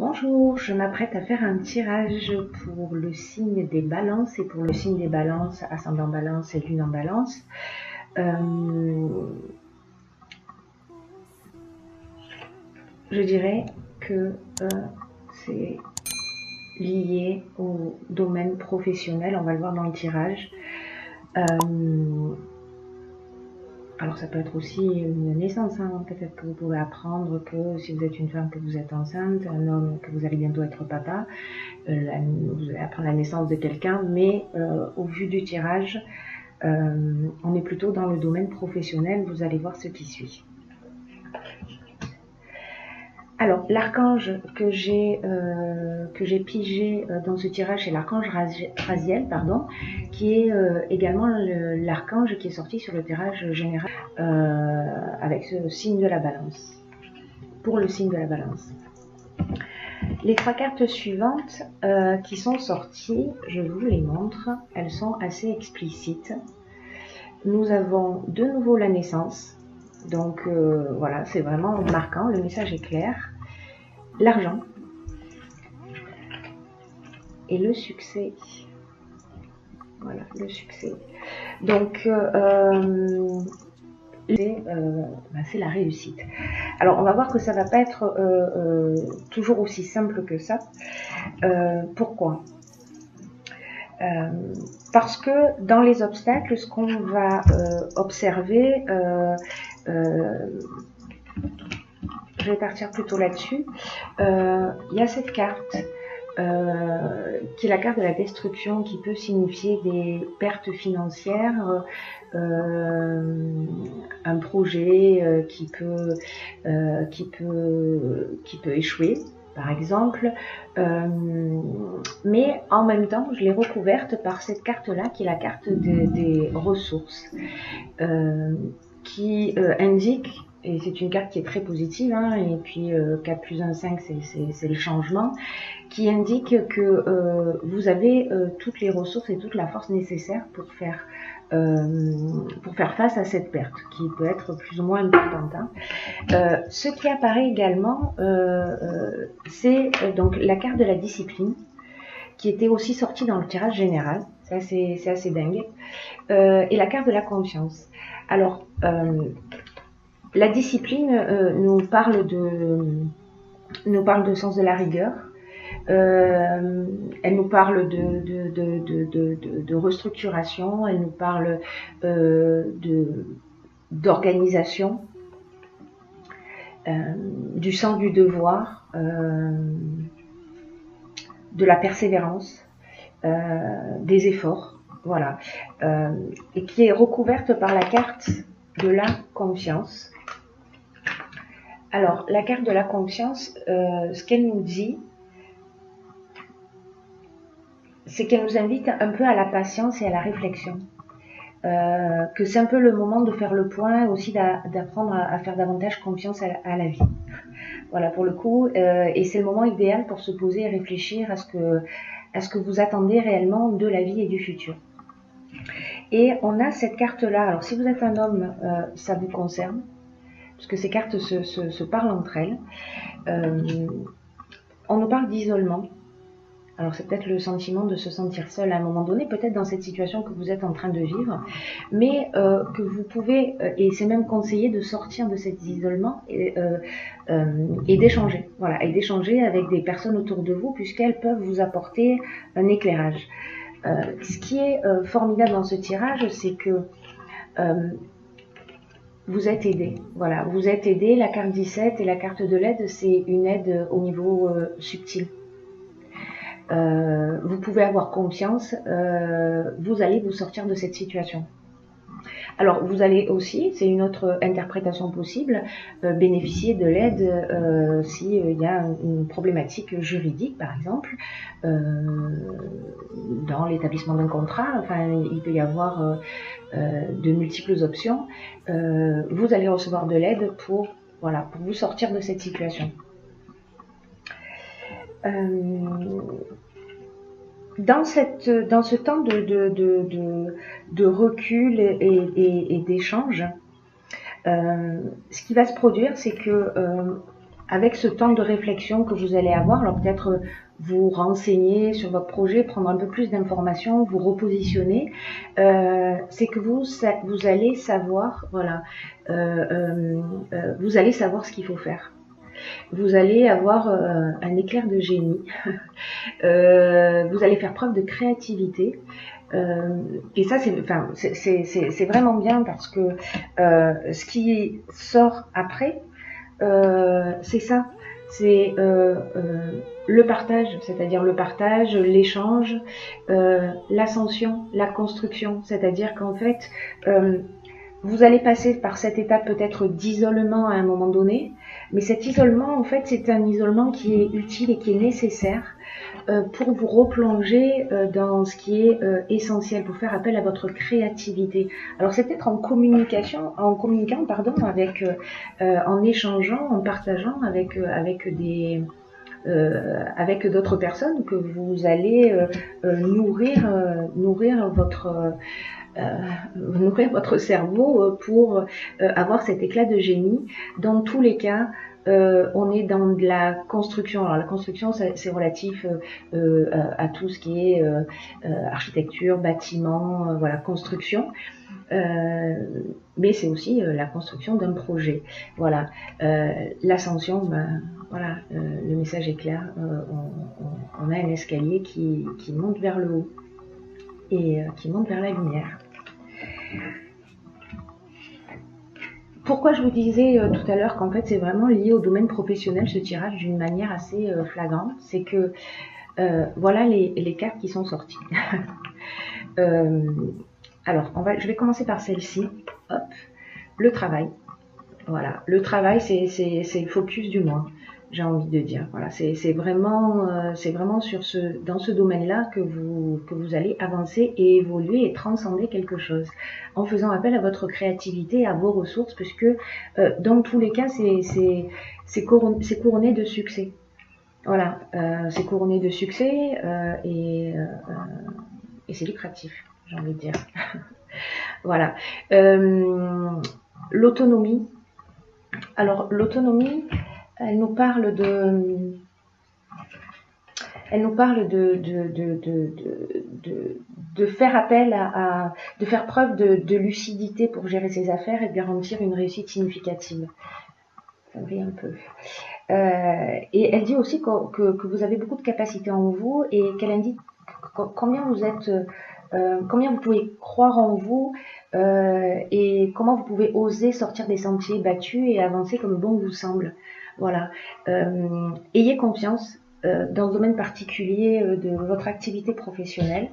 Bonjour, je m'apprête à faire un tirage pour le signe des balances et pour le signe des balances, ascendant balance et lune en balance. Je dirais que c'est lié au domaine professionnel, on va le voir dans le tirage. Alors ça peut être aussi une naissance, hein. Peut-être que vous pouvez apprendre que si vous êtes une femme que vous êtes enceinte, un homme que vous allez bientôt être papa, vous allez apprendre la naissance de quelqu'un, mais au vu du tirage, on est plutôt dans le domaine professionnel, vous allez voir ce qui suit. Alors, l'archange que j'ai pigé dans ce tirage, c'est l'archange Raziel, qui est également l'archange qui est sorti sur le tirage général avec ce signe de la balance, pour le signe de la balance. Les trois cartes suivantes qui sont sorties, je vous les montre, elles sont assez explicites. Nous avons de nouveau la naissance, donc voilà, c'est vraiment marquant, le message est clair. L'argent et le succès. Voilà, le succès. Donc, c'est la réussite. Alors, on va voir que ça va pas être toujours aussi simple que ça. Pourquoi ? Parce que dans les obstacles, ce qu'on va observer, je vais partir plutôt là-dessus, il y a cette carte qui est la carte de la destruction, qui peut signifier des pertes financières, un projet qui peut échouer, par exemple, mais en même temps je l'ai recouverte par cette carte là qui est la carte des ressources, qui indique, et c'est une carte qui est très positive, hein, et puis 4 plus 1, 5, c'est le changement, qui indique que vous avez toutes les ressources et toute la force nécessaire pour faire face à cette perte, qui peut être plus ou moins importante. Hein. Ce qui apparaît également, c'est donc la carte de la discipline, qui était aussi sortie dans le tirage général, c'est assez dingue, et la carte de la confiance. Alors, la discipline nous parle de sens de la rigueur. Elle nous parle de restructuration, elle nous parle d'organisation, du sens du devoir, de la persévérance, des efforts, voilà, et qui est recouverte par la carte de la confiance. Alors, la carte de la confiance, ce qu'elle nous dit, c'est qu'elle nous invite un peu à la patience et à la réflexion. Que c'est un peu le moment de faire le point, aussi d'apprendre à faire davantage confiance à la vie. Voilà, pour le coup, et c'est le moment idéal pour se poser et réfléchir à ce que vous attendez réellement de la vie et du futur. Et on a cette carte-là, alors si vous êtes un homme, ça vous concerne, parce que ces cartes se parlent entre elles. On nous parle d'isolement. Alors c'est peut-être le sentiment de se sentir seul à un moment donné, peut-être dans cette situation que vous êtes en train de vivre, mais que vous pouvez, et c'est même conseillé de sortir de cet isolement et d'échanger, voilà, et d'échanger avec des personnes autour de vous, puisqu'elles peuvent vous apporter un éclairage. Ce qui est formidable dans ce tirage, c'est que vous êtes aidé, voilà, vous êtes aidé. La carte 17 et la carte de l'aide, c'est une aide au niveau subtil. Vous pouvez avoir confiance, vous allez vous sortir de cette situation. Alors vous allez aussi, c'est une autre interprétation possible, bénéficier de l'aide s'il y a une problématique juridique, par exemple, dans l'établissement d'un contrat. Enfin, il peut y avoir de multiples options. Vous allez recevoir de l'aide pour vous sortir de cette situation. Dans ce temps de recul et d'échange, ce qui va se produire, c'est que avec ce temps de réflexion que vous allez avoir, alors peut-être vous renseigner sur votre projet, prendre un peu plus d'informations, vous repositionner, c'est que vous allez savoir, voilà, vous allez savoir ce qu'il faut faire. Vous allez avoir un éclair de génie, vous allez faire preuve de créativité. Et ça, c'est vraiment bien parce que ce qui sort après, c'est ça, c'est le partage, c'est-à-dire le partage, l'échange, l'ascension, la construction, c'est-à-dire qu'en fait, vous allez passer par cette étape peut-être d'isolement à un moment donné, mais cet isolement, en fait, c'est un isolement qui est utile et qui est nécessaire pour vous replonger dans ce qui est essentiel, pour faire appel à votre créativité. Alors c'est peut-être en communication, en communiquant, pardon, avec, en échangeant, en partageant avec avec d'autres personnes que vous allez nourrir votre cerveau pour avoir cet éclat de génie. Dans tous les cas, on est dans de la construction. Alors la construction, c'est relatif à tout ce qui est architecture, bâtiment, voilà, construction. Mais c'est aussi la construction d'un projet. Voilà, l'ascension, ben, voilà, le message est clair. On a un escalier qui monte vers le haut et qui monte vers la lumière. Pourquoi je vous disais tout à l'heure qu'en fait c'est vraiment lié au domaine professionnel ce tirage d'une manière assez flagrante, c'est que voilà les cartes qui sont sorties. Alors je vais commencer par celle-ci. Hop, le travail. Voilà, le travail c'est le focus du mois, j'ai envie de dire. Voilà, c'est vraiment dans ce domaine-là que vous allez avancer et évoluer et transcender quelque chose en faisant appel à votre créativité, à vos ressources, puisque dans tous les cas c'est couronné de succès. Voilà, c'est couronné de succès et c'est lucratif, j'ai envie de dire. Voilà, l'autonomie. Alors l'autonomie, elle nous parle de faire appel de faire preuve de lucidité pour gérer ses affaires et de garantir une réussite significative. Ça brille un peu. Et elle dit aussi que vous avez beaucoup de capacités en vous et qu'elle indique combien vous pouvez croire en vous et comment vous pouvez oser sortir des sentiers battus et avancer comme bon vous semble. Voilà. Ayez confiance dans le domaine particulier de votre activité professionnelle.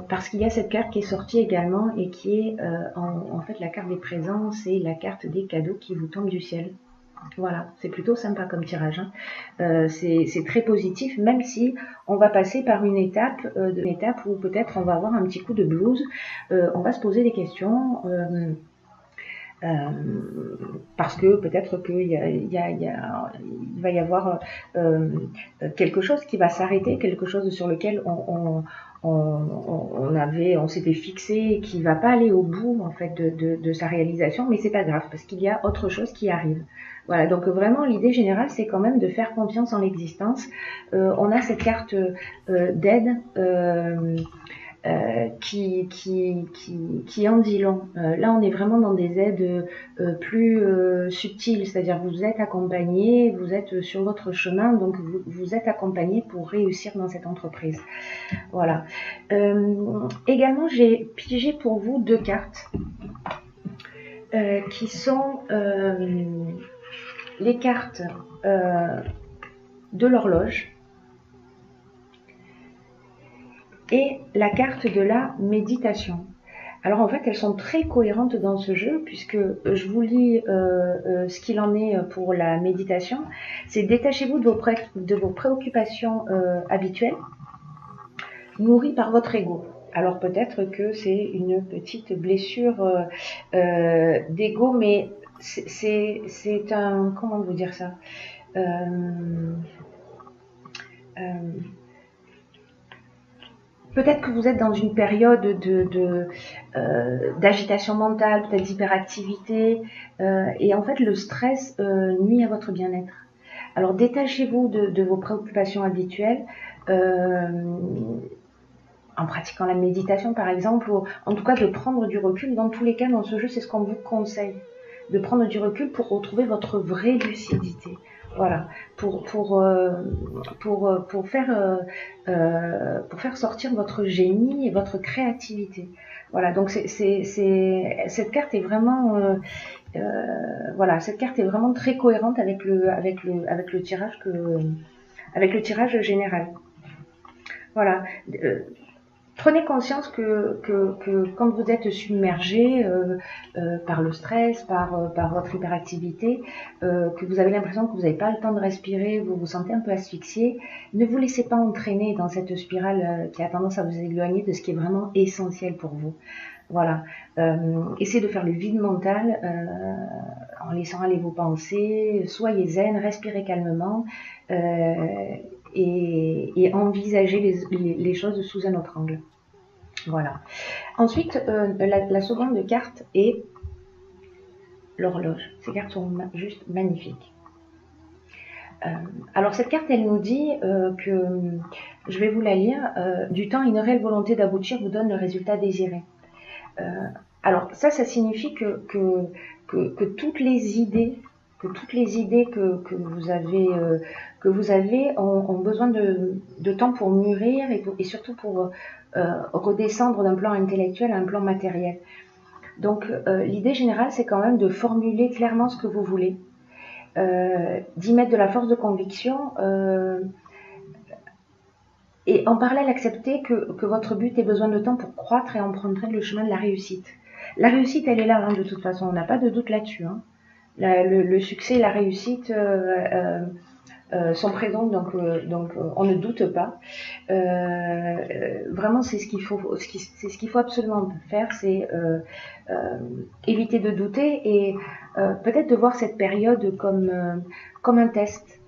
Parce qu'il y a cette carte qui est sortie également et qui est en fait la carte des présents, c'est la carte des cadeaux qui vous tombent du ciel. Voilà, c'est plutôt sympa comme tirage. Hein. C'est très positif, même si on va passer par une étape où peut-être on va avoir un petit coup de blues. On va se poser des questions. Parce que peut-être qu'il va y avoir quelque chose qui va s'arrêter, quelque chose sur lequel on s'était fixé et qui va pas aller au bout en fait de sa réalisation, mais c'est pas grave parce qu'il y a autre chose qui arrive. Voilà, donc vraiment l'idée générale c'est quand même de faire confiance en l'existence. On a cette carte d'aide qui en dit long. Là, on est vraiment dans des aides plus subtiles, c'est-à-dire vous êtes accompagné, vous êtes sur votre chemin, donc vous êtes accompagné pour réussir dans cette entreprise. Voilà. Également, j'ai pigé pour vous deux cartes qui sont les cartes de l'horloge et la carte de la méditation. Alors en fait, elles sont très cohérentes dans ce jeu puisque je vous lis ce qu'il en est pour la méditation. C'est détachez-vous de vos préoccupations habituelles, nourries par votre ego. Alors peut-être que c'est une petite blessure d'ego, mais c'est un... Comment vous dire ça peut-être que vous êtes dans une période d'agitation mentale, peut-être d'hyperactivité, et en fait le stress nuit à votre bien-être. Alors détachez-vous de vos préoccupations habituelles, en pratiquant la méditation par exemple, ou en tout cas de prendre du recul. Dans tous les cas, dans ce jeu, c'est ce qu'on vous conseille, de prendre du recul pour retrouver votre vraie lucidité. Voilà, pour faire sortir votre génie et votre créativité. Voilà, donc cette carte est vraiment voilà, cette carte est vraiment très cohérente avec le tirage général. Voilà. Prenez conscience que quand vous êtes submergé par le stress, par votre hyperactivité, que vous avez l'impression que vous n'avez pas le temps de respirer, vous vous sentez un peu asphyxié, ne vous laissez pas entraîner dans cette spirale qui a tendance à vous éloigner de ce qui est vraiment essentiel pour vous. Voilà. Essayez de faire le vide mental en laissant aller vos pensées, soyez zen, respirez calmement et envisagez les choses sous un autre angle. Voilà. Ensuite, la seconde carte est l'horloge. Ces cartes sont juste magnifiques. Alors cette carte, elle nous dit que, je vais vous la lire, du temps, une réelle volonté d'aboutir vous donne le résultat désiré. Alors ça signifie que toutes les idées, que vous avez ont besoin de temps pour mûrir et surtout pour redescendre d'un plan intellectuel à un plan matériel. Donc l'idée générale, c'est quand même de formuler clairement ce que vous voulez, d'y mettre de la force de conviction et en parallèle accepter que votre but ait besoin de temps pour croître et emprunter le chemin de la réussite. La réussite, elle est là, hein, de toute façon, on n'a pas de doute là-dessus. Hein. Le succès et la réussite sont présents, donc on ne doute pas. Vraiment, c'est ce qu'il faut absolument faire, c'est éviter de douter et peut-être de voir cette période comme un test.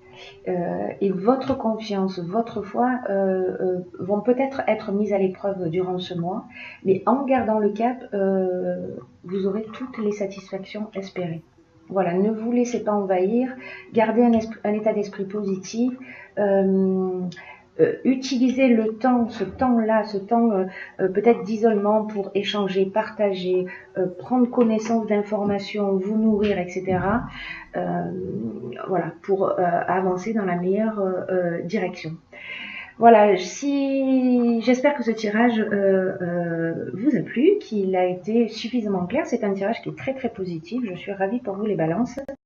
Et votre confiance, votre foi vont peut-être être mises à l'épreuve durant ce mois, mais en gardant le cap, vous aurez toutes les satisfactions espérées. Voilà, ne vous laissez pas envahir, gardez un état d'esprit positif, utilisez le temps, ce temps-là, ce temps peut-être d'isolement pour échanger, partager, prendre connaissance d'informations, vous nourrir, etc. Voilà, pour avancer dans la meilleure direction. Voilà, j'espère que ce tirage vous a plu, qu'il a été suffisamment clair. C'est un tirage qui est très très positif. Je suis ravie pour vous les balances.